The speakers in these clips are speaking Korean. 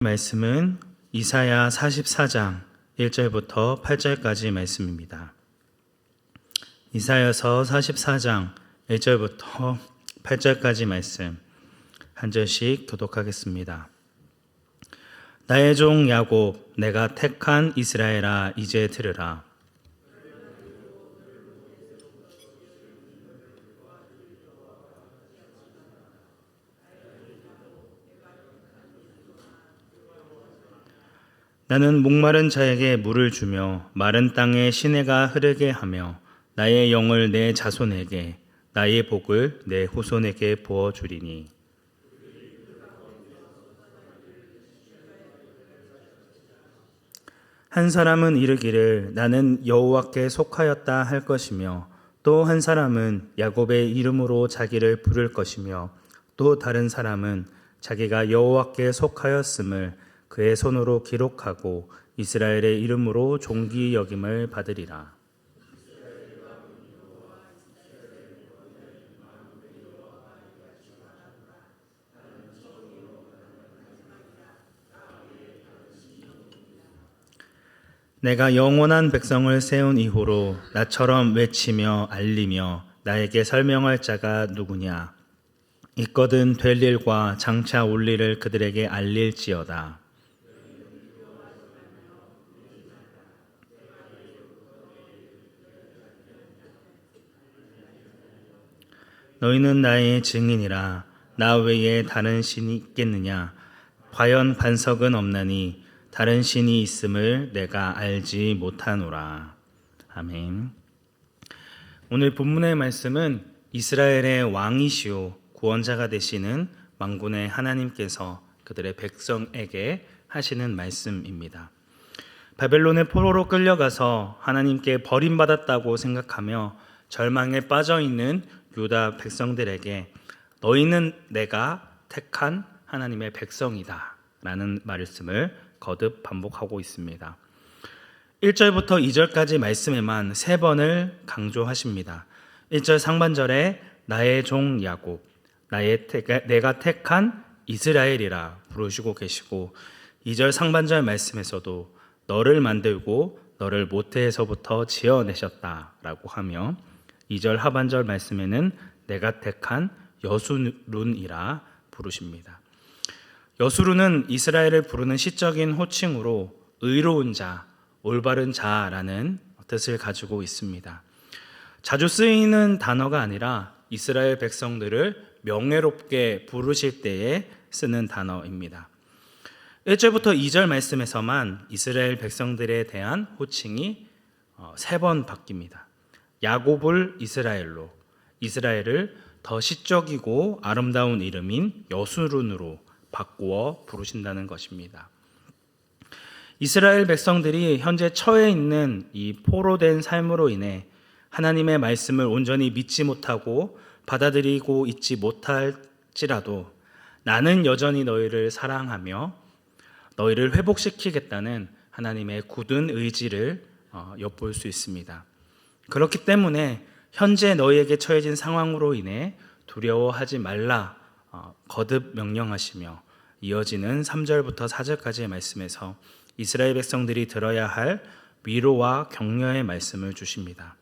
말씀은 이사야 44장 1절부터 8절까지 말씀입니다. 이사야서 44장 1절부터 8절까지 말씀 한 절씩 교독하겠습니다. 나의 종 야곱, 내가 택한 이스라엘아, 이제 들으라. 나는 목마른 자에게 물을 주며 마른 땅에 시내가 흐르게 하며 나의 영을 내 자손에게 나의 복을 내 후손에게 부어주리니 한 사람은 이르기를 나는 여호와께 속하였다 할 것이며 또 한 사람은 야곱의 이름으로 자기를 부를 것이며 또 다른 사람은 자기가 여호와께 속하였음을 그의 손으로 기록하고 이스라엘의 이름으로 존귀 여김을 받으리라. 내가 영원한 백성을 세운 이후로 나처럼 외치며 알리며 나에게 설명할 자가 누구냐? 있거든 될 일과 장차 올 일을 그들에게 알릴지어다. 너희는 나의 증인이라. 나 외에 다른 신이 있겠느냐? 과연 반석은 없나니 다른 신이 있음을 내가 알지 못하노라. 아멘. 오늘 본문의 말씀은 이스라엘의 왕이시오 구원자가 되시는 만군의 하나님께서 그들의 백성에게 하시는 말씀입니다. 바벨론의 포로로 끌려가서 하나님께 버림받았다고 생각하며 절망에 빠져있는 유다 백성들에게 너희는 내가 택한 하나님의 백성이다 라는 말씀을 거듭 반복하고 있습니다. 1절부터 2절까지 말씀에만 3번을 강조하십니다. 1절 상반절에 나의 종 야곱, 내가 택한 이스라엘이라 부르시고 계시고 2절 상반절 말씀에서도 너를 만들고 너를 모태에서부터 지어내셨다라고 하며 2절 하반절 말씀에는 내가 택한 여수룬이라 부르십니다. 여수룬은 이스라엘을 부르는 시적인 호칭으로 의로운 자, 올바른 자라는 뜻을 가지고 있습니다. 자주 쓰이는 단어가 아니라 이스라엘 백성들을 명예롭게 부르실 때에 쓰는 단어입니다. 1절부터 2절 말씀에서만 이스라엘 백성들에 대한 호칭이 3번 바뀝니다. 야곱을 이스라엘로, 이스라엘을 더 시적이고 아름다운 이름인 여수룬으로 바꾸어 부르신다는 것입니다. 이스라엘 백성들이 현재 처해 있는 이 포로된 삶으로 인해 하나님의 말씀을 온전히 믿지 못하고 받아들이고 있지 못할지라도 나는 여전히 너희를 사랑하며 너희를 회복시키겠다는 하나님의 굳은 의지를 엿볼 수 있습니다. 그렇기 때문에 현재 너희에게 처해진 상황으로 인해 두려워하지 말라 거듭 명령하시며 이어지는 3절부터 4절까지의 말씀에서 이스라엘 백성들이 들어야 할 위로와 격려의 말씀을 주십니다.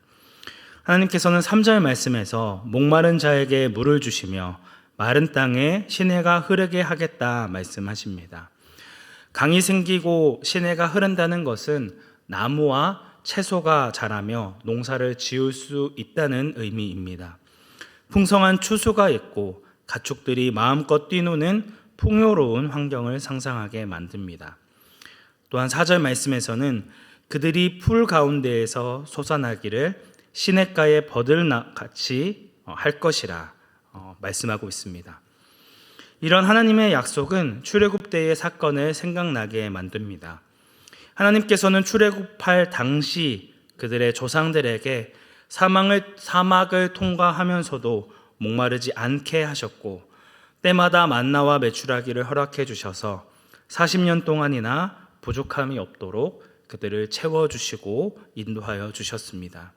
하나님께서는 3절 말씀에서 목마른 자에게 물을 주시며 마른 땅에 시내가 흐르게 하겠다 말씀하십니다. 강이 생기고 시내가 흐른다는 것은 나무와 채소가 자라며 농사를 지을 수 있다는 의미입니다. 풍성한 추수가 있고 가축들이 마음껏 뛰노는 풍요로운 환경을 상상하게 만듭니다. 또한 4절 말씀에서는 그들이 풀 가운데에서 솟아나기를 시냇가에 버들같이 할 것이라 말씀하고 있습니다. 이런 하나님의 약속은 출애굽 때의 사건을 생각나게 만듭니다. 하나님께서는 출애굽할 당시 그들의 조상들에게 사막을 통과하면서도 목마르지 않게 하셨고 때마다 만나와 메추라기를 허락해 주셔서 40년 동안이나 부족함이 없도록 그들을 채워주시고 인도하여 주셨습니다.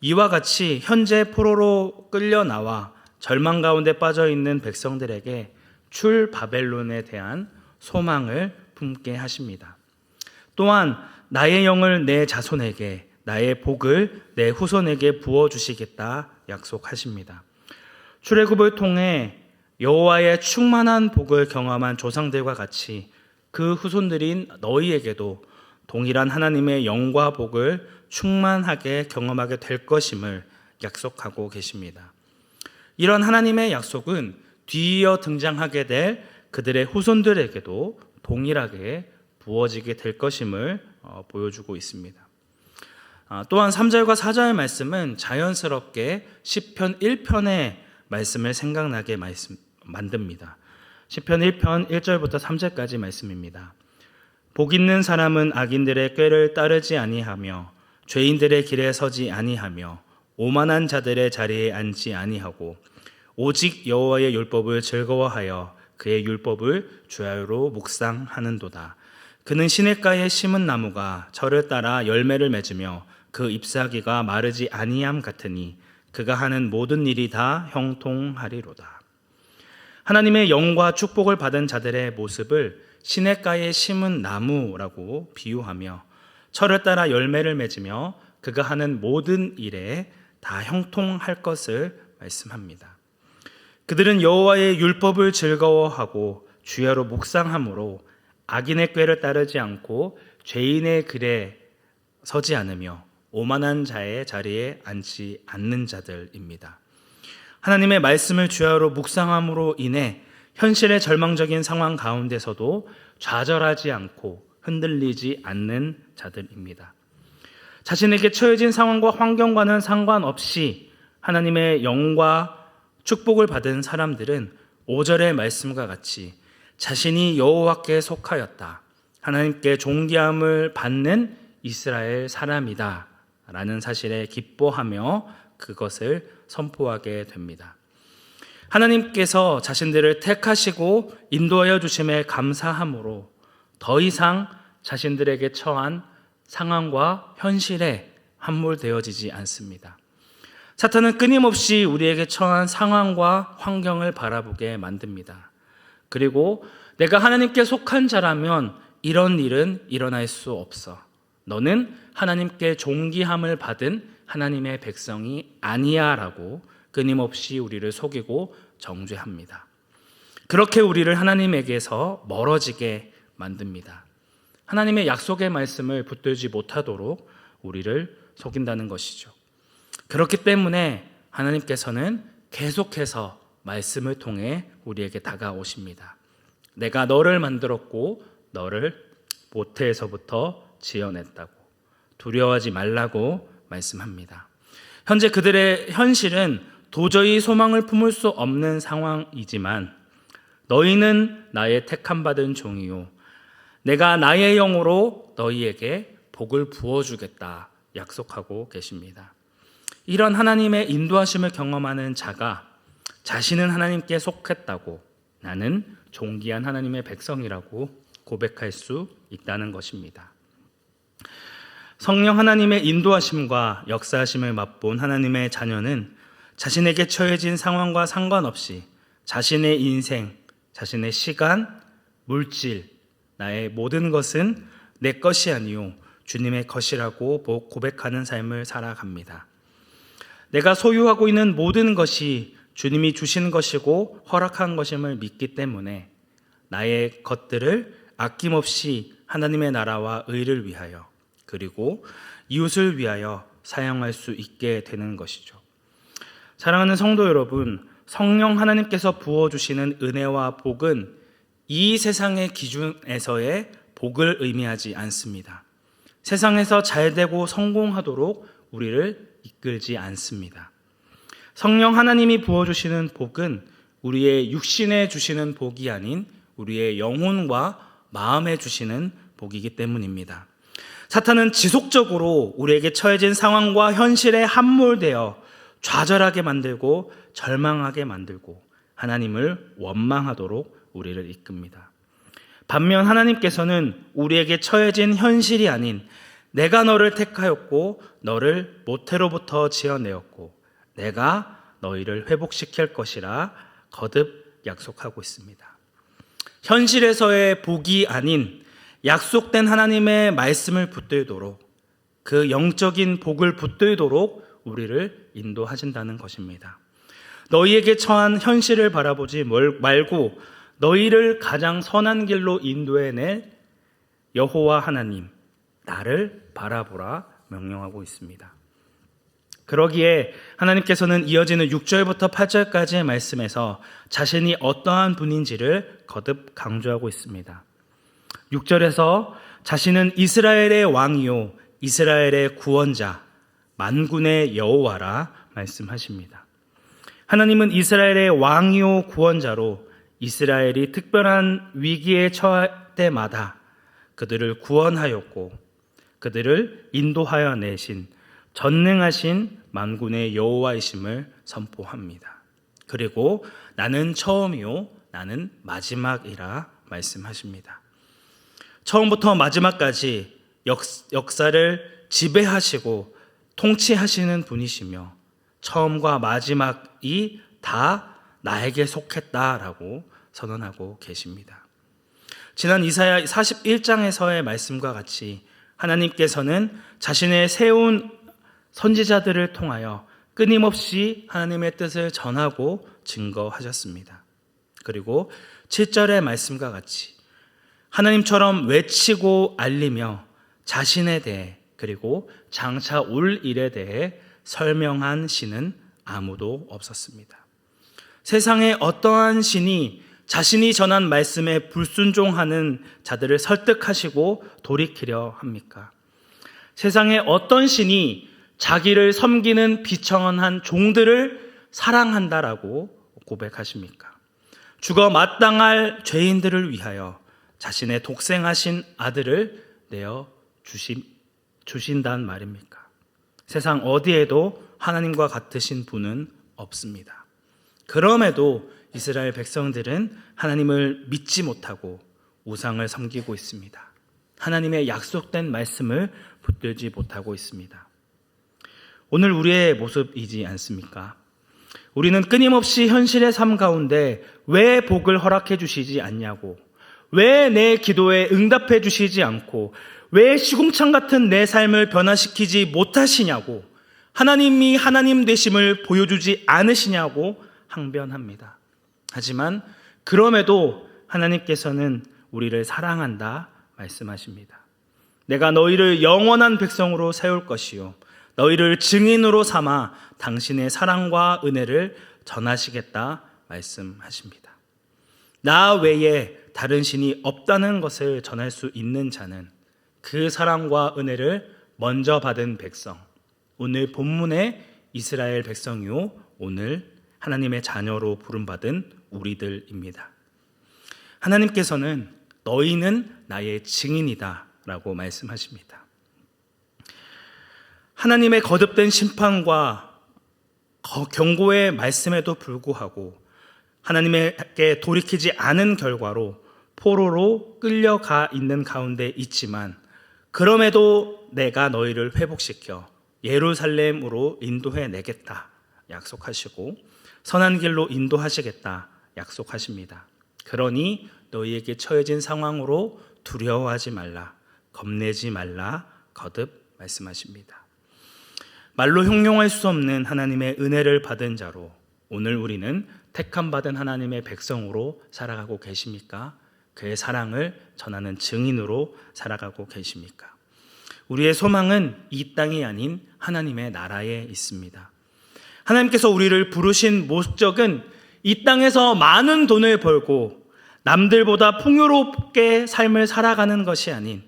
이와 같이 현재 포로로 끌려 나와 절망 가운데 빠져 있는 백성들에게 출 바벨론에 대한 소망을 품게 하십니다. 또한 나의 영을 내 자손에게, 나의 복을 내 후손에게 부어주시겠다 약속하십니다. 출애굽을 통해 여호와의 충만한 복을 경험한 조상들과 같이 그 후손들인 너희에게도 동일한 하나님의 영과 복을 충만하게 경험하게 될 것임을 약속하고 계십니다. 이런 하나님의 약속은 뒤이어 등장하게 될 그들의 후손들에게도 동일하게 부어지게 될 것임을 보여주고 있습니다. 또한 3절과 4절 말씀은 자연스럽게 시편 1편의 말씀을 생각나게 만듭니다. 시편 1편 1절부터 3절까지 말씀입니다. 복 있는 사람은 악인들의 꾀를 따르지 아니하며 죄인들의 길에 서지 아니하며 오만한 자들의 자리에 앉지 아니하고 오직 여호와의 율법을 즐거워하여 그의 율법을 주야로 묵상하는도다. 그는 시냇가에 심은 나무가 철을 따라 열매를 맺으며 그 잎사귀가 마르지 아니함 같으니 그가 하는 모든 일이 다 형통하리로다. 하나님의 영과 축복을 받은 자들의 모습을 시냇가에 심은 나무라고 비유하며 철을 따라 열매를 맺으며 그가 하는 모든 일에 다 형통할 것을 말씀합니다. 그들은 여호와의 율법을 즐거워하고 주야로 묵상함으로 악인의 꾀를 따르지 않고 죄인의 길에 서지 않으며 오만한 자의 자리에 앉지 않는 자들입니다. 하나님의 말씀을 주야로 묵상함으로 인해 현실의 절망적인 상황 가운데서도 좌절하지 않고 흔들리지 않는 자들입니다. 자신에게 처해진 상황과 환경과는 상관없이 하나님의 영과 축복을 받은 사람들은 5절의 말씀과 같이 자신이 여호와께 속하였다, 하나님께 존귀함을 받는 이스라엘 사람이다 라는 사실에 기뻐하며 그것을 선포하게 됩니다. 하나님께서 자신들을 택하시고 인도하여 주심에 감사함으로 더 이상 자신들에게 처한 상황과 현실에 함몰되어지지 않습니다. 사탄은 끊임없이 우리에게 처한 상황과 환경을 바라보게 만듭니다. 그리고 내가 하나님께 속한 자라면 이런 일은 일어날 수 없어. 너는 하나님께 존귀함을 받은 하나님의 백성이 아니야 라고 끊임없이 우리를 속이고 정죄합니다. 그렇게 우리를 하나님에게서 멀어지게 만듭니다. 하나님의 약속의 말씀을 붙들지 못하도록 우리를 속인다는 것이죠. 그렇기 때문에 하나님께서는 계속해서 말씀을 통해 우리에게 다가오십니다. 내가 너를 만들었고 너를 모태에서부터 지어냈다고, 두려워하지 말라고 말씀합니다. 현재 그들의 현실은 도저히 소망을 품을 수 없는 상황이지만 너희는 나의 택함받은 종이요 내가 나의 영으로 너희에게 복을 부어주겠다 약속하고 계십니다. 이런 하나님의 인도하심을 경험하는 자가 자신은 하나님께 속했다고, 나는 존귀한 하나님의 백성이라고 고백할 수 있다는 것입니다. 성령 하나님의 인도하심과 역사하심을 맛본 하나님의 자녀는 자신에게 처해진 상황과 상관없이 자신의 인생, 자신의 시간, 물질, 나의 모든 것은 내 것이 아니요 주님의 것이라고 고백하는 삶을 살아갑니다. 내가 소유하고 있는 모든 것이 주님이 주신 것이고 허락한 것임을 믿기 때문에 나의 것들을 아낌없이 하나님의 나라와 의를 위하여 그리고 이웃을 위하여 사용할 수 있게 되는 것이죠. 사랑하는 성도 여러분, 성령 하나님께서 부어주시는 은혜와 복은 이 세상의 기준에서의 복을 의미하지 않습니다. 세상에서 잘되고 성공하도록 우리를 이끌지 않습니다. 성령 하나님이 부어주시는 복은 우리의 육신에 주시는 복이 아닌 우리의 영혼과 마음에 주시는 복이기 때문입니다. 사탄은 지속적으로 우리에게 처해진 상황과 현실에 함몰되어 좌절하게 만들고 절망하게 만들고 하나님을 원망하도록 우리를 이끕니다. 반면 하나님께서는 우리에게 처해진 현실이 아닌 내가 너를 택하였고 너를 모태로부터 지어내었고 내가 너희를 회복시킬 것이라 거듭 약속하고 있습니다. 현실에서의 복이 아닌 약속된 하나님의 말씀을 붙들도록, 그 영적인 복을 붙들도록 우리를 인도하신다는 것입니다. 너희에게 처한 현실을 바라보지 말고 너희를 가장 선한 길로 인도해낼 여호와 하나님, 나를 바라보라 명령하고 있습니다. 그러기에 하나님께서는 이어지는 6절부터 8절까지의 말씀에서 자신이 어떠한 분인지를 거듭 강조하고 있습니다. 6절에서 자신은 이스라엘의 왕이요 이스라엘의 구원자, 만군의 여호와라 말씀하십니다. 하나님은 이스라엘의 왕이요 구원자로 이스라엘이 특별한 위기에 처할 때마다 그들을 구원하였고 그들을 인도하여 내신 전능하신 만군의 여호와이심을 선포합니다. 그리고 나는 처음이요 나는 마지막이라 말씀하십니다. 처음부터 마지막까지 역사를 지배하시고 통치하시는 분이시며 처음과 마지막이 다 나에게 속했다라고 선언하고 계십니다. 지난 이사야 41장에서의 말씀과 같이 하나님께서는 자신의 세운 선지자들을 통하여 끊임없이 하나님의 뜻을 전하고 증거하셨습니다. 그리고 7절의 말씀과 같이 하나님처럼 외치고 알리며 자신에 대해 그리고 장차 올 일에 대해 설명한 신은 아무도 없었습니다. 세상에 어떠한 신이 자신이 전한 말씀에 불순종하는 자들을 설득하시고 돌이키려 합니까? 세상에 어떤 신이 자기를 섬기는 비천한 종들을 사랑한다라고 고백하십니까? 죽어 마땅할 죄인들을 위하여 자신의 독생하신 아들을 내어 주신단 말입니까? 세상 어디에도 하나님과 같으신 분은 없습니다. 그럼에도 이스라엘 백성들은 하나님을 믿지 못하고 우상을 섬기고 있습니다. 하나님의 약속된 말씀을 붙들지 못하고 있습니다. 오늘 우리의 모습이지 않습니까? 우리는 끊임없이 현실의 삶 가운데 왜 복을 허락해 주시지 않냐고, 왜 내 기도에 응답해 주시지 않고, 왜 시궁창 같은 내 삶을 변화시키지 못하시냐고, 하나님이 하나님 되심을 보여주지 않으시냐고 항변합니다. 하지만 그럼에도 하나님께서는 우리를 사랑한다 말씀하십니다. 내가 너희를 영원한 백성으로 세울 것이요 너희를 증인으로 삼아 당신의 사랑과 은혜를 전하시겠다 말씀하십니다. 나 외에 다른 신이 없다는 것을 전할 수 있는 자는 그 사랑과 은혜를 먼저 받은 백성, 오늘 본문의 이스라엘 백성이요 오늘 하나님의 자녀로 부름받은 우리들입니다. 하나님께서는 너희는 나의 증인이다 라고 말씀하십니다. 하나님의 거듭된 심판과 경고의 말씀에도 불구하고 하나님께 돌이키지 않은 결과로 포로로 끌려가 있는 가운데 있지만 그럼에도 내가 너희를 회복시켜 예루살렘으로 인도해 내겠다 약속하시고 선한 길로 인도하시겠다 약속하십니다. 그러니 너희에게 처해진 상황으로 두려워하지 말라, 겁내지 말라 거듭 말씀하십니다. 말로 형용할 수 없는 하나님의 은혜를 받은 자로 오늘 우리는 택함받은 하나님의 백성으로 살아가고 계십니까? 그의 사랑을 전하는 증인으로 살아가고 계십니까? 우리의 소망은 이 땅이 아닌 하나님의 나라에 있습니다. 하나님께서 우리를 부르신 목적은 이 땅에서 많은 돈을 벌고 남들보다 풍요롭게 삶을 살아가는 것이 아닌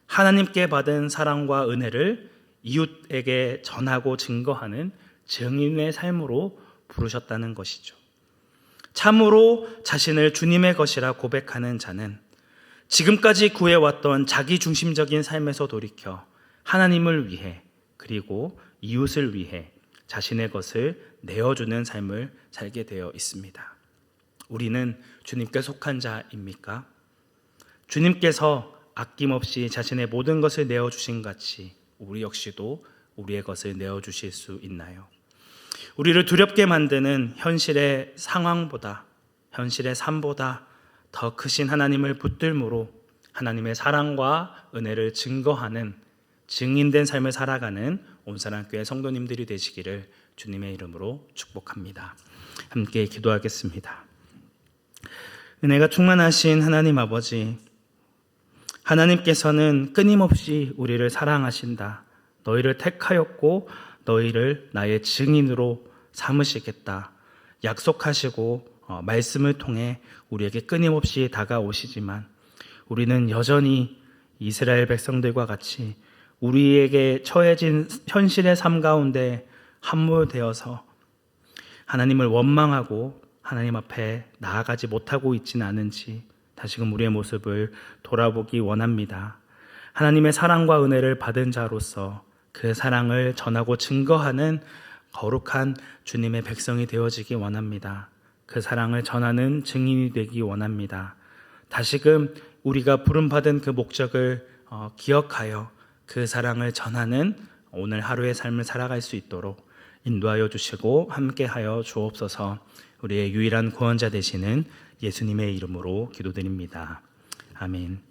하나님께 받은 사랑과 은혜를 이웃에게 전하고 증거하는 증인의 삶으로 부르셨다는 것이죠. 참으로 자신을 주님의 것이라 고백하는 자는 지금까지 구해왔던 자기 중심적인 삶에서 돌이켜 하나님을 위해 그리고 이웃을 위해 자신의 것을 내어주는 삶을 살게 되어 있습니다. 우리는 주님께 속한 자입니까? 주님께서 아낌없이 자신의 모든 것을 내어주신 같이 우리 역시도 우리의 것을 내어주실 수 있나요? 우리를 두렵게 만드는 현실의 상황보다, 현실의 삶보다 더 크신 하나님을 붙들므로 하나님의 사랑과 은혜를 증거하는 증인된 삶을 살아가는 온사랑교회 성도님들이 되시기를 주님의 이름으로 축복합니다. 함께 기도하겠습니다. 은혜가 충만하신 하나님 아버지, 하나님께서는 끊임없이 우리를 사랑하신다. 너희를 택하였고 너희를 나의 증인으로 삼으시겠다. 약속하시고 말씀을 통해 우리에게 끊임없이 다가오시지만 우리는 여전히 이스라엘 백성들과 같이 우리에게 처해진 현실의 삶 가운데 함몰되어서 하나님을 원망하고 하나님 앞에 나아가지 못하고 있지는 않은지 다시금 우리의 모습을 돌아보기 원합니다. 하나님의 사랑과 은혜를 받은 자로서 그 사랑을 전하고 증거하는 거룩한 주님의 백성이 되어지기 원합니다. 그 사랑을 전하는 증인이 되기 원합니다. 다시금 우리가 부름받은 그 목적을 기억하여 그 사랑을 전하는 오늘 하루의 삶을 살아갈 수 있도록 인도하여 주시고 함께하여 주옵소서. 우리의 유일한 구원자 되시는 예수님의 이름으로 기도드립니다. 아멘.